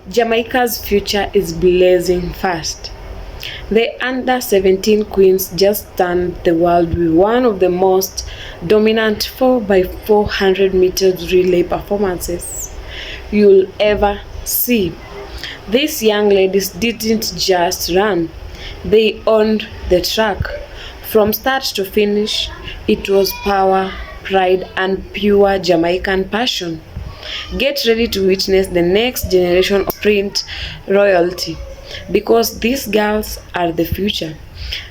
Jamaica's future is blazing fast. The under-17 Queens just stunned the world with one of the most dominant 4x400 meters relay performances you'll ever see. These young ladies didn't just run, they owned the track. From start to finish, it was power, pride, and pure Jamaican passion. Get ready to witness the next generation of sprint royalty because these girls are the future.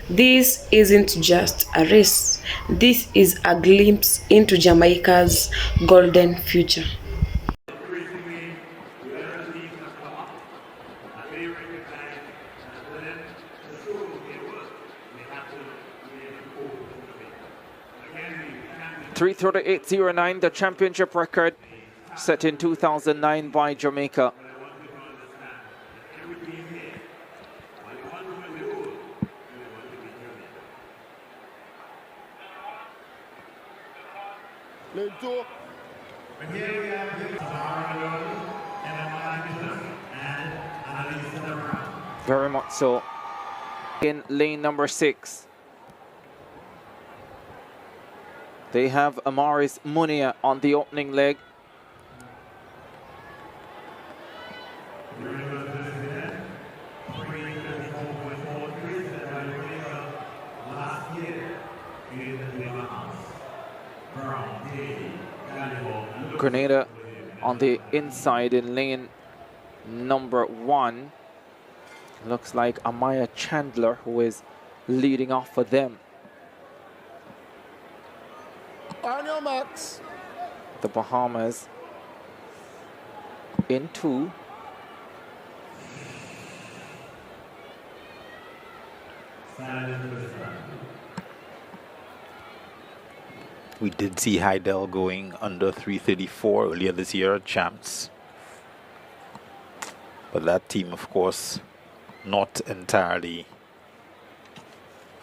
This isn't just a race, this is a glimpse into Jamaica's golden future. .338.09, the championship record set in 2009 by Jamaica. Very much so. In lane number 6. They have Amaris Munia on the opening leg. Grenada on the inside in lane number 1. Looks like Amaya Chandler who is leading off for them. On your marks. The Bahamas in 2. We did see Heidel going under 334 earlier this year at Champs. But that team, of course, not entirely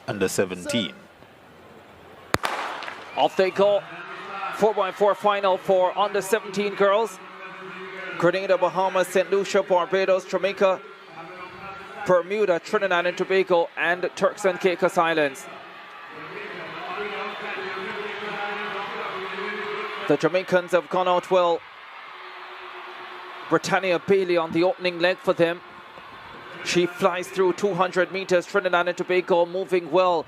under 17. Off they go. 4x4 final for under 17 girls. Grenada, Bahamas, St. Lucia, Barbados, Jamaica, Bermuda, Trinidad and Tobago, and Turks and Caicos Islands. The Jamaicans have gone out well. Britannia Bailey on the opening leg for them. She flies through 200 meters. Trinidad and Tobago moving well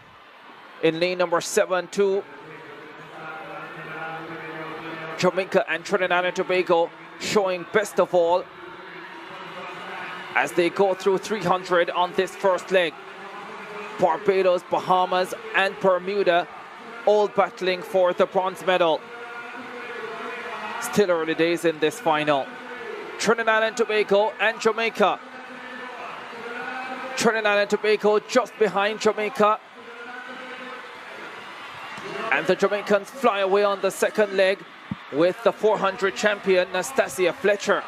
in lane number 7 too. Jamaica and Trinidad and Tobago showing best of all as they go through 300 on this first leg. Barbados, Bahamas and Bermuda all battling for the bronze medal. Still early days in this final. Trinidad and Tobago and Jamaica. Trinidad and Tobago just behind Jamaica. And the Jamaicans fly away on the second leg with the 400 champion Nastasia Fletcher.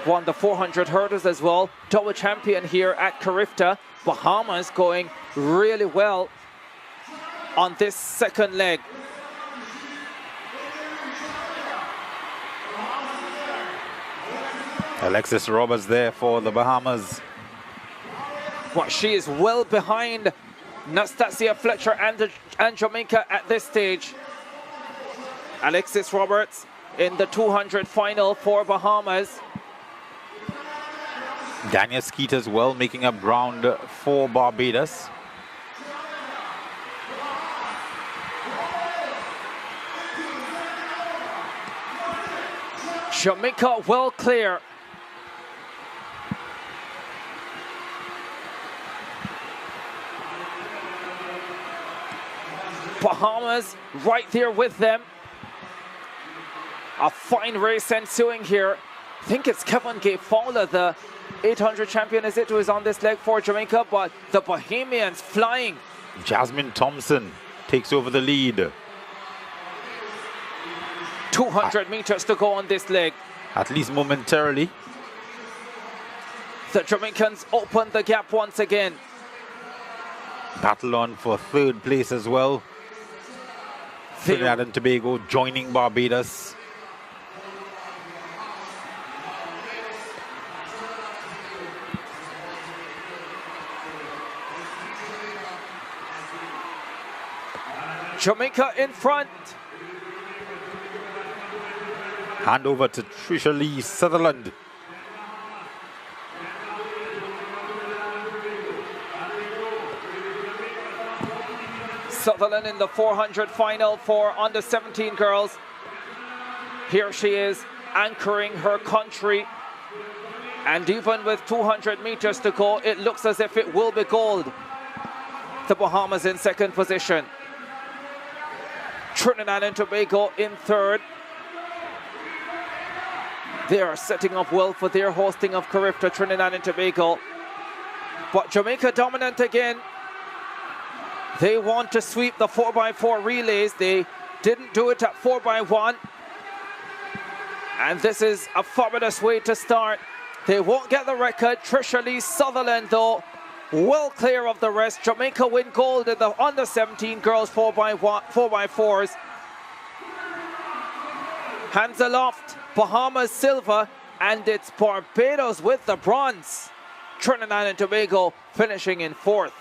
Won the 400 hurdles as well. Double champion here at Carifta. Bahamas going really well on this second leg. Alexis Roberts there for the Bahamas. Well, she is well behind Nastasia Fletcher and Jamaica at this stage. Alexis Roberts in the 200 final for Bahamas. Daniel Skeet as well, making up ground for Barbados. Jamaica well clear. Bahamas right there with them. A fine race ensuing here. I think it's Kevin Gay Fowler, the 800 champion, is it, who is on this leg for Jamaica, but the Bahamians flying. Jasmine Thompson takes over the lead. 200 meters to go on this leg. At least momentarily. The Jamaicans open the gap once again. Battle on for third place as well. Trinidad and Tobago joining Barbados. Jamaica in front. Hand over to Trisha Lee Sutherland. Sutherland in the 400 final for under-17 girls. Here she is anchoring her country. And even with 200 meters to go, it looks as if it will be gold. The Bahamas in second position. Trinidad and Tobago in third. They are setting up well for their hosting of Carifta, Trinidad and Tobago. But Jamaica dominant again. They want to sweep the 4x4 relays. They didn't do it at 4x1. And this is a fabulous way to start. They won't get the record. Trisha Lee Sutherland, though, well clear of the rest. Jamaica win gold in the under-17 girls 4x4s. Hands aloft, Bahamas silver, and it's Barbados with the bronze. Trinidad and Tobago finishing in fourth.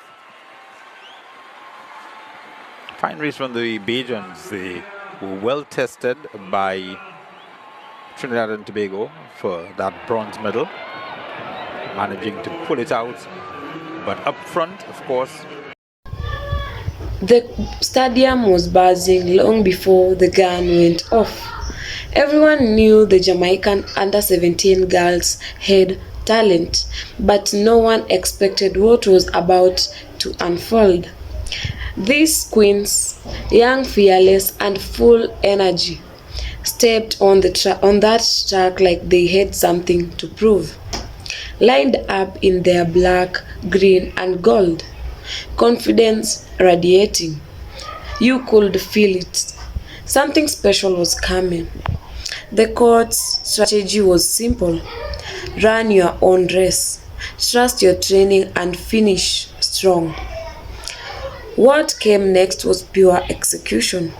Fine race from the Bajans. They were well tested by Trinidad and Tobago for that bronze medal, managing to pull it out. But up front, of course, the stadium was buzzing long before the gun went off. Everyone knew the Jamaican under-17 girls had talent, but no one expected what was about to unfold. These queens, young, fearless, and full energy, stepped on that track like they had something to prove. Lined up in their black, green, and gold, confidence radiating. You could feel it. Something special was coming. The court's strategy was simple. Run your own race, trust your training, and finish strong. What came next was pure execution.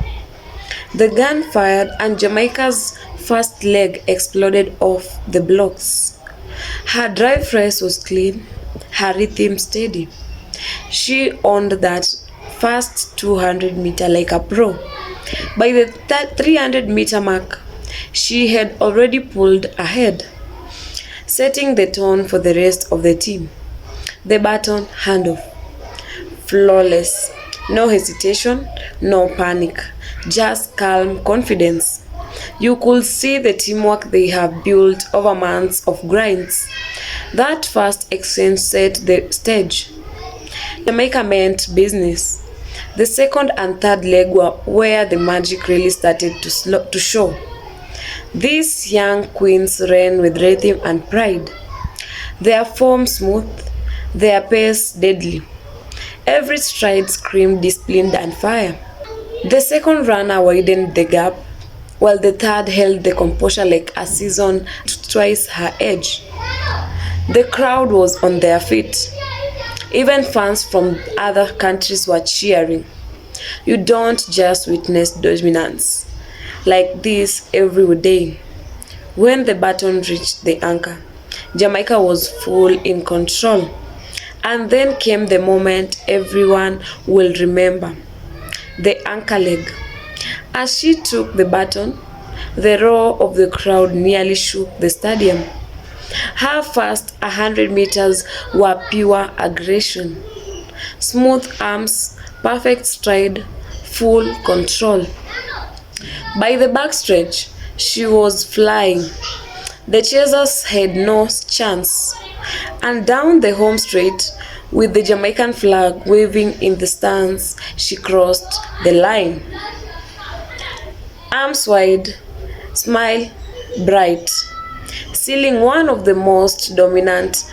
The gun fired and Jamaica's first leg exploded off the blocks. Her drive race was clean, her rhythm steady. She owned that first 200 meter like a pro. By the 300 meter mark, she had already pulled ahead, setting the tone for the rest of the team. The baton handoff. Flawless. No hesitation, no panic, just calm confidence. You could see the teamwork they have built over months of grinds. That first exchange set the stage. Jamaica meant business. The second and third leg were where the magic really started to show. These young queens ran with rhythm and pride. Their form smooth, their pace deadly. Every stride screamed discipline and fire. The second runner widened the gap, while the third held the composure like a season twice her age. The crowd was on their feet. Even fans from other countries were cheering. You don't just witness dominance like this every day. When the baton reached the anchor, Jamaica was full in control. And then came the moment everyone will remember, the anchor leg. As she took the baton, the roar of the crowd nearly shook the stadium. Her first 100 meters were pure aggression. Smooth arms, perfect stride, full control. By the backstretch, she was flying. The chasers had no chance. And down the home straight, with the Jamaican flag waving in the stands, she crossed the line. Arms wide, smile bright, sealing one of the most dominant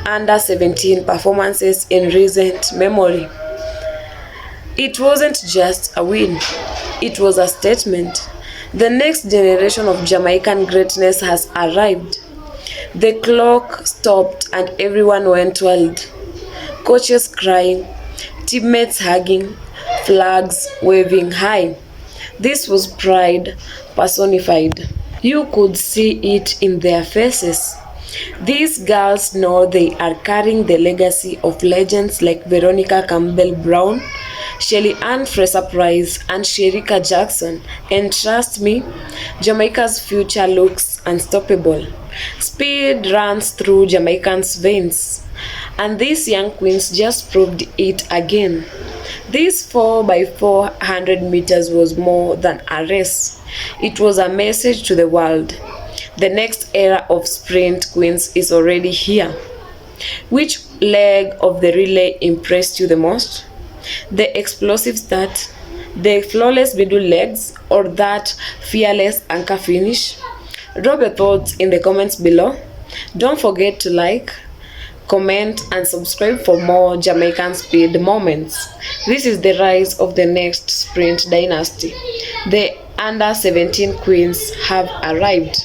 under-17 performances in recent memory. It wasn't just a win, it was a statement. The next generation of Jamaican greatness has arrived. The clock stopped and everyone went wild. Coaches crying, teammates hugging, flags waving high. This was pride personified. You could see it in their faces. These girls know they are carrying the legacy of legends like Veronica Campbell Brown, Shelly Ann Fraser-Price, and Sherika Jackson, and trust me, Jamaica's future looks unstoppable. Speed runs through Jamaicans' veins, and these young queens just proved it again. This 4x400 meters was more than a race. It was a message to the world. The next era of sprint queens is already here. Which leg of the relay impressed you the most? The explosive start, the flawless middle legs, or that fearless anchor finish? Drop your thoughts in the comments below. Don't forget to like, comment, and subscribe for more Jamaican speed moments. This is the rise of the next sprint dynasty. The under-17 queens have arrived.